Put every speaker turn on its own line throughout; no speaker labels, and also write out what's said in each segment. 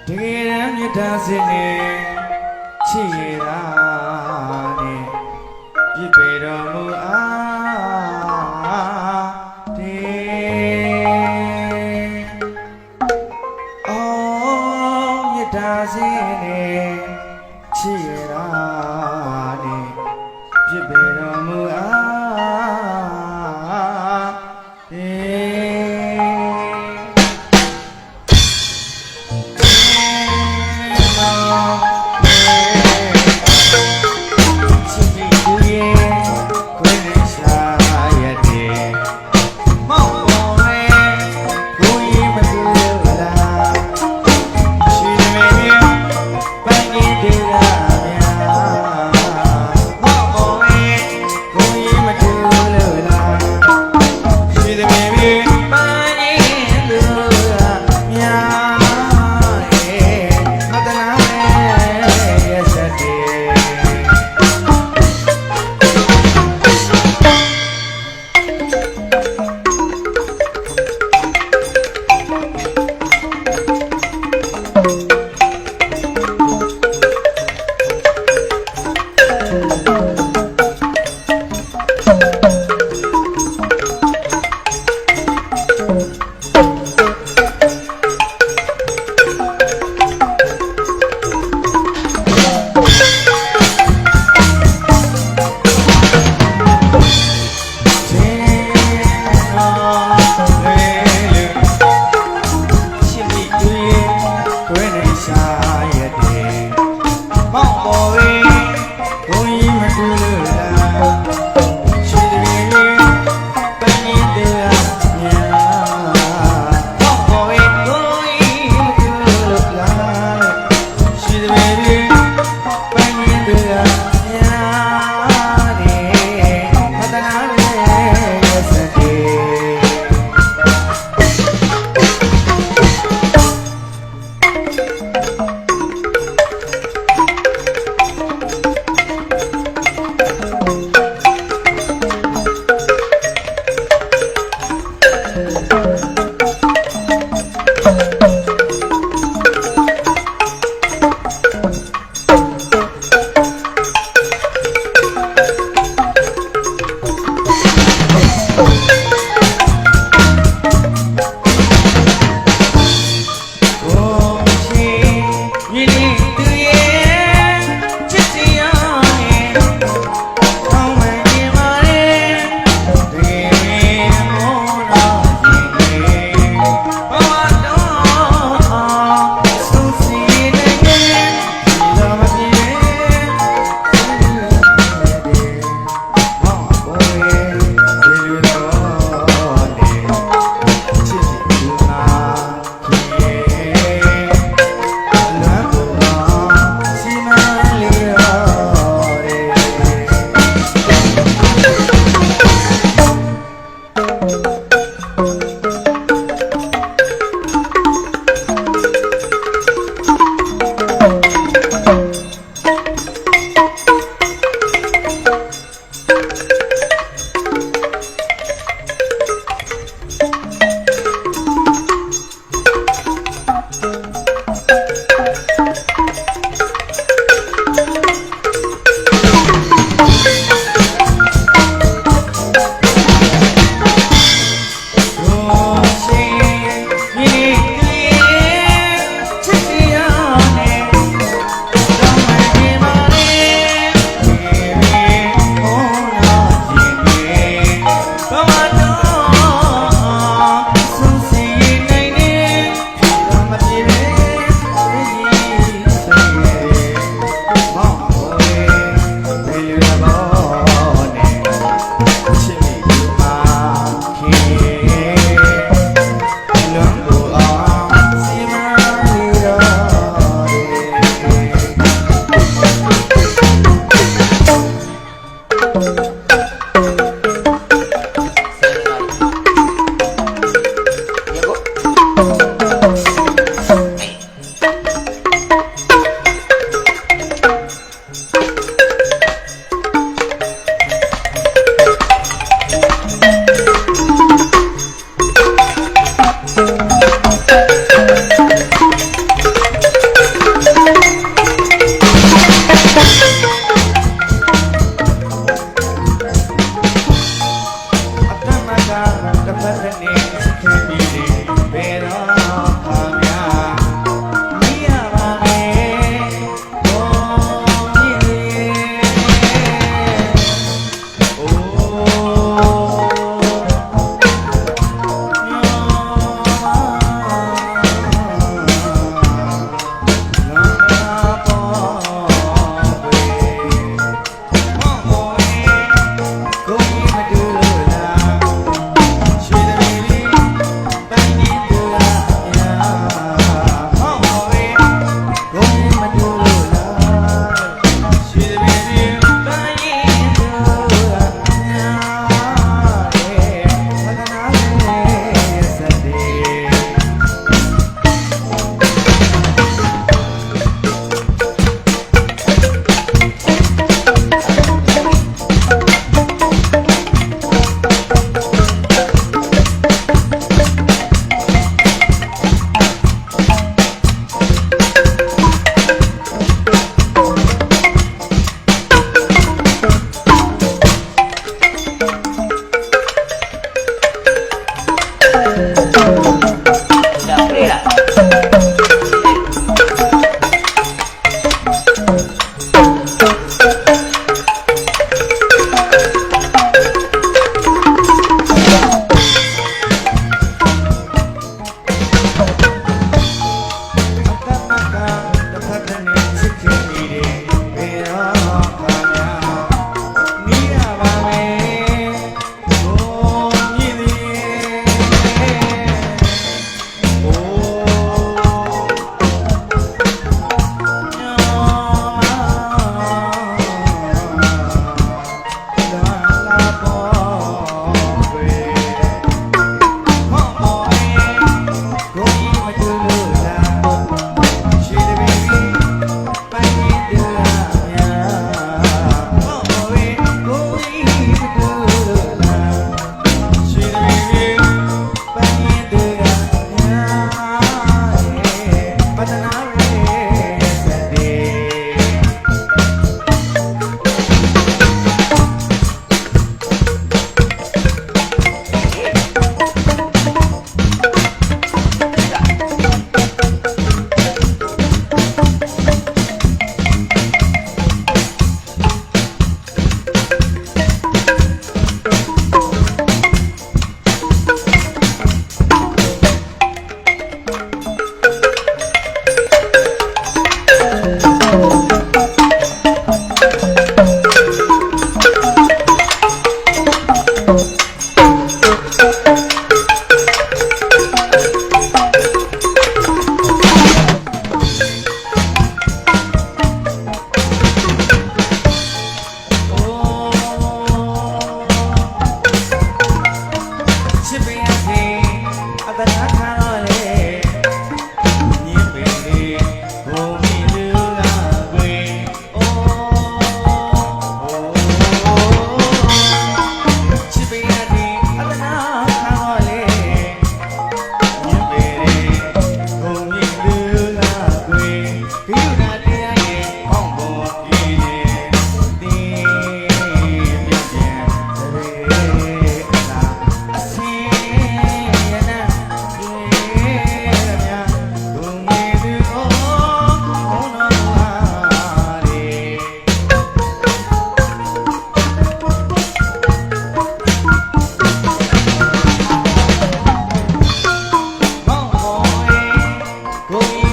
တကယ်တမ်းမြတ်တာစင်နဲ့ချစ်ရတာနဲ့ပြစ်ပေတော်မူအားတဲ့အော်မြတ်တာစင်နဲ့ချစ်ရတာနဲ့ပြစ်ပေတော်မူအား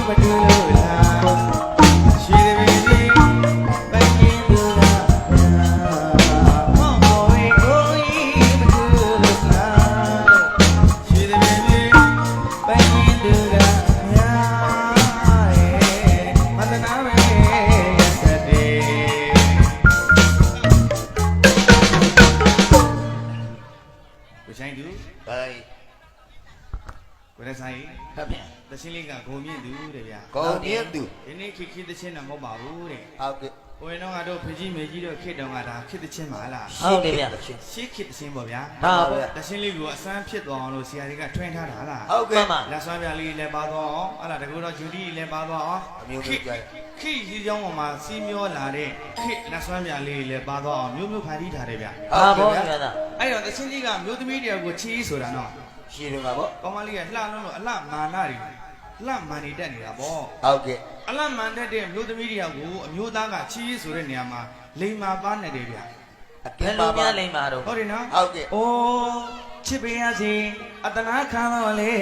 မတူလို့လားရွှေတပည့်ကြီးပိုင်ရင်သူကမောင်မောင်ကိုကြီးမတူလို့လားရွှေတပည့်ကြီးပိုင်ရင်သူကမန္တနာပဲစတဲ့ကိုဆိုင်သူ
ဘိုင်
ကိုရဆိုင်
ဟုတ်ဗျာ
တချင်းလေးကဂုံမြင့်သူတဲ့ဗျာ
ဂုံမြင့်သူ
ဒီနေ့ခေတချင်းတော့မဟုတ်ပါဘူးတဲ့
ဟုတ်ကဲ့
ဟိုရင်တော့ကတော့ဖေကြီးမေကြီးတို့ခေတုံးကဒါခေတချင်းပါလား
ဟုတ်တယ်ဗျာ
ရှေးခေတချင်းပေါ့ဗျာ
ဟုတ်ပါ
တချင်းလေးကိုအစမ်းဖြစ်သွားအောင်လို့ဆရာတွေကထွင်းထားတာလား
ဟုတ်ကဲ့
လက်ဆွမ်းပြလေးလည်းပါသွားအောင်အဲ့ဒါတကူတော့ဂျူဒီလည်းပါသွားအောင်
အမျိုးမျိုးကြိုက်
ခေကြီးเจ้าပေါ်မှာစီးမျောလာတဲ့ခေလက်ဆွမ်းပြလေးလည်းပါသွားအောင်မျိုးမျိုးဖန်တီးထားတယ်ဗျာ
ဟုတ်ပါဗျာ
အဲ့တော့တချင်းကြီးကမျိုးသမီးတွေကိုချီးဆိုတာနော်
ရှင်းတယ်ပါဗော
ကောင်းမလေးကလှလုံးလို့အလှမာနတွေလှမှန်နေတတ်နေတာပေါ့
ဟုတ်ကဲ့
အလှမှန်တတ်တဲ့မျိုးသမီးတွေကိုအမျိုးသားကချီးဆိုတဲ့နေရာမှာလိမ်မာပါနေတယ်ဗျ
အ
ကဲလို့များလိမ်မာတော့
ဟုတ်တယ်နော်
ဟုတ်ကဲ့
အိုးချစ်ပေးရစီအတနာခံတော့လေ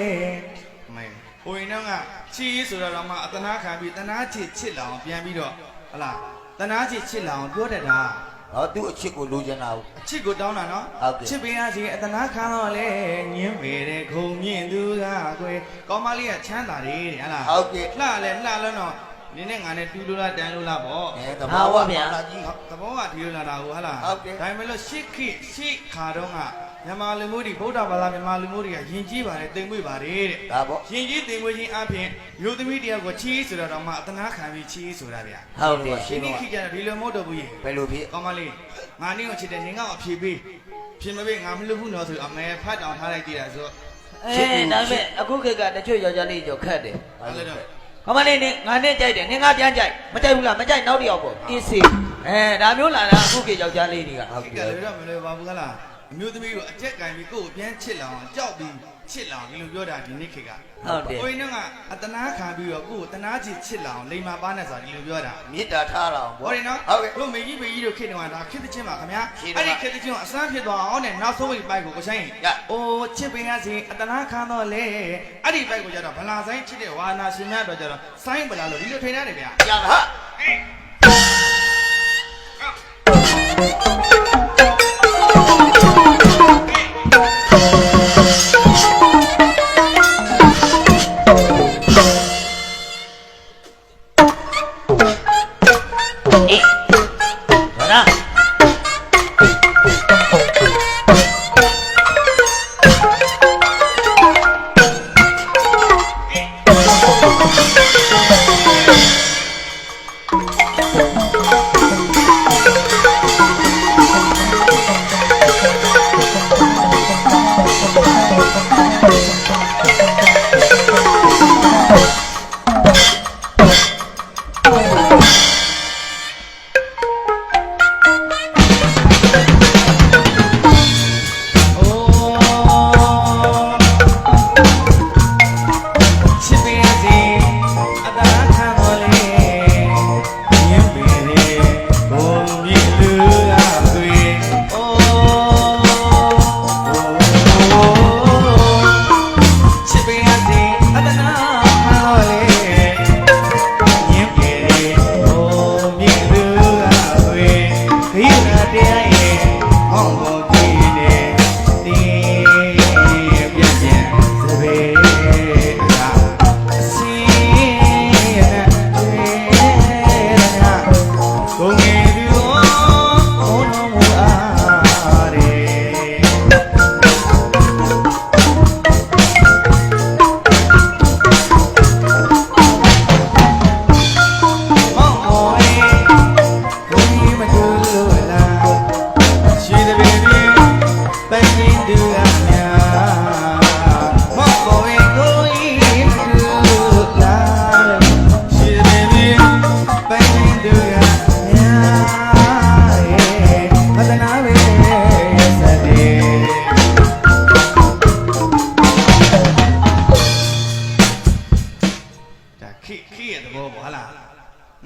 မဲဟိုရင်တော့ကချီးဆိုတော့မှအတနာခံပြီးတနာချစ်ချစ်လောင်ပြန်ပြီးတော့ဟလားတနာချစ်ချစ်လောင်ပြောတတ်တာ
ဟောသူ့အချစ်ကိုလိုချင်တာ
အချစ်ကိုတောင်းတာနော်ချစ်ပေးရစီအတနာခံတော့လေညင်းပေတဲ့ခုံမြင့်သူကကွယ်ကောင်းမလေးကချမ်းသာတယ်တဲ့ဟလား
ဟုတ်ကဲ့
လှလဲလှလုံးတော့နင်းနဲ့ငါနဲ့တူလို့လားတန်လို့လားပေါ့
သဘောပါဗျာ
သဘောကဒီလိုလာတာဟုတ်လား
ဟုတ်ကဲ့
ဒါပေမဲ့လို့ရှစ်ခါတော့ကမြန်မာလူမျိုးတွေဗုဒ္ဓဘာသာမြန်မာလူမျိုးတွေကယဉ်ကျေးပါတယ်တင်မွေ့ပါတယ်တဲ့
ဒါပေါ့
ယဉ်ကျေးတင်မွေ့ခြင်းအပြင်မျိုးသမီးတယောက်ကိုချီးဆိုတော့မှအတနာခံပြီးချီးဆိုတာဗျာ
ဟုတ်တယ်
ရှင်းနေခိကြတော့ဒီလိုမဟုတ်တော့ဘူးရေ
ဘယ်လိုဖြစ်
ကောင်းမလေးငါနင်းကိုချစ်တယ်နင်းကအဖြေပေးဖြေမပေးငါမလုပ်ဘူးနော်ဆိုအမဲဖတ်တောင်ထားလိုက်ကြည့်တာဆို
ဒါပေမဲ့အခုခေတ်ကတချို့ယောက်ျားလေးကြောခတ်တယ်
ဟုတ်တယ်
ခမလေးနေငါနဲ့ကြိုက်တယ်နင်ငါပြန်ကြိုက်မကြိုက်ဘူးလားမကြိုက်နောက်တစ်ယောက်ပေါ့အေးစေးဒါမျိုးလာတာအခုခေတ်ယောက်ျားလေးတွေက
ဟုတ်ကဲ့လေတော့မလွယ်ပါဘူးခလားအမျိုးသမီးကိုအကြက်ကင်ပြီးကိုယ့်ကိုပြန်ချစ်လောင်ကြောက်ပြီးချစ်လောင်ဒီလိုပြောတာဒီနေ့ခေတ်က
ဟုတ်တယ်
ကိုင်းကအတနာခံပြီးတော့ကိုယ့်ကိုတနာချစ်ချစ်လောင်လိမ္မာပါနဲ့ဆိုတာဒီလိုပြောတာ
မေတ္တာထားလောင်
ဟုတ်တယ်နော်
ဟုတ်ကဲ့
တို့မေကြီးတို့ခေတ်တုန်းကဒါခေတ်တချင်းပါခင်ဗျာအဲ့ဒီခေတ်တချင်းကိုအစမ်းဖြစ်သွားအောင်နဲ့နောက်ဆုံးပိုက်ကိုကိုဆိုင်အိုးချစ်ပင်ရစီအတနာခံတော့လေအဲ့ဒီပိုက်ကိုကြတော့ဗလာဆိုင်ချစ်တဲ့ဝါနာရှင်များတော့ကြတော့ဆိုင်းဗလာလို့ဒီလိုထွေထားတယ်ဗျာ
ရပါဟာ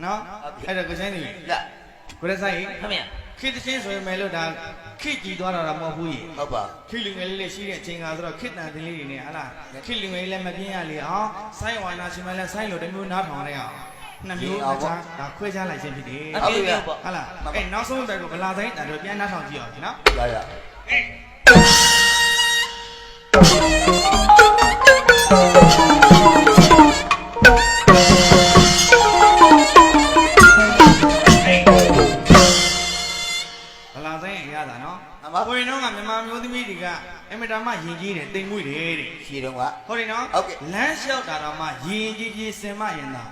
နော်အဲ့တော့ကိုဆိုင်နေ
ရ
ကိုရဆိုင်
ခမရ
ခေတ္တချင်းဆိုရင်မယ်လို့ဒါခေတ်ကြည်သွားတာမဟုတ်ဘူးကြီး
ဟုတ်ပါ
ခေတ်လူငယ်လေးလေးရှိတဲ့အချိန်ကဆိုတော့ခေတ္တန်တင်လေးတွေနဲ့ဟာလားခေတ်လူငယ်လေးလည်းမပြင်းရလေအောင်ဆိုင်းဝါနာရှင်မလည်းဆိုင်းလို့တမျိုးနားထောင်လိုက်အောင်နှစ်မျိုးအချာဒါခွဲခြားလိုက်ခြင်းဖြစ်တယ်
အပြည့်ပြည့်ပေါ့
ဟာလားအဲ့နောက်ဆုံးဘက်ကိုဗလာဆိုင်တန်တို့ပြန်နားထောင်ကြည့်အောင်နော်
ရရ
ဗလာဆိုင်ရတာနော်
အမ
ကိုရင်တော့ကမြန်မာမျိုးသမီးတွေကအင်မတန်မှယဉ်ကြီးတယ်တိမ်မွေ့တယ်တဲ့
ရှိတော့က
ဟုတ်တယ်နော်
ဟုတ်ကဲ့
လမ်းလျှောက်တာတော့မှယဉ်ကြီးကြီးစင်မရင်သာ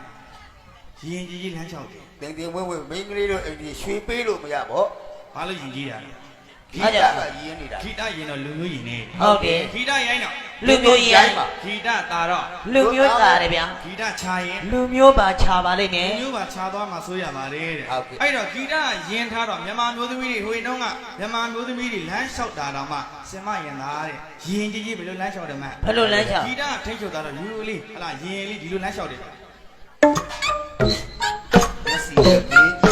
ယဉ်ကြီးကြီးလမ်းလျှောက်တယ်
တင်တင်ဝင်းဝင်းမိန်းကလေးတို့အိမ်ကြီးရွှေပေးလို့မရပေါ့
ဘာလို့ယဉ်ကြီးတာလဲ
ဂီတကရင်းနေတာ
ဂီတရင်တော့လူမျိုးယဉ်နေ
ဟုတ်တယ်
ဂီတရိုင်းတော့
လူမျိုးကြီးရိုင်း
ဂီတတာတော့
လူမျိုးသားတယ်ဗျာ
ဂီတချာရင်
လူမျိုးပါခြာပါလိမ့်မယ်
လူမျိုးပါခြာသွားမှဆိုရပါတယ်တဲ့အဲ့တော့ဂီတရင်ထားတော့မြန်မာမျိုးသမီးတွေဟိုရင်တော့ကမြန်မာမျိုးသမီးတွေလမ်းလျှောက်တာတော့မှစင်မရင်သားတဲ့ယဉ်ကြီးကြီးဘယ်လိုလမ်းလျှောက်တယ်မ
ဘယ်လိုလမ်းချောက်
ဂီတထိတ်ချုပ်တာတော့ယူလေးဟလာယဉ်လေးဒီလိုလမ်းလျှောက်တယ်
မစီရမင်း
က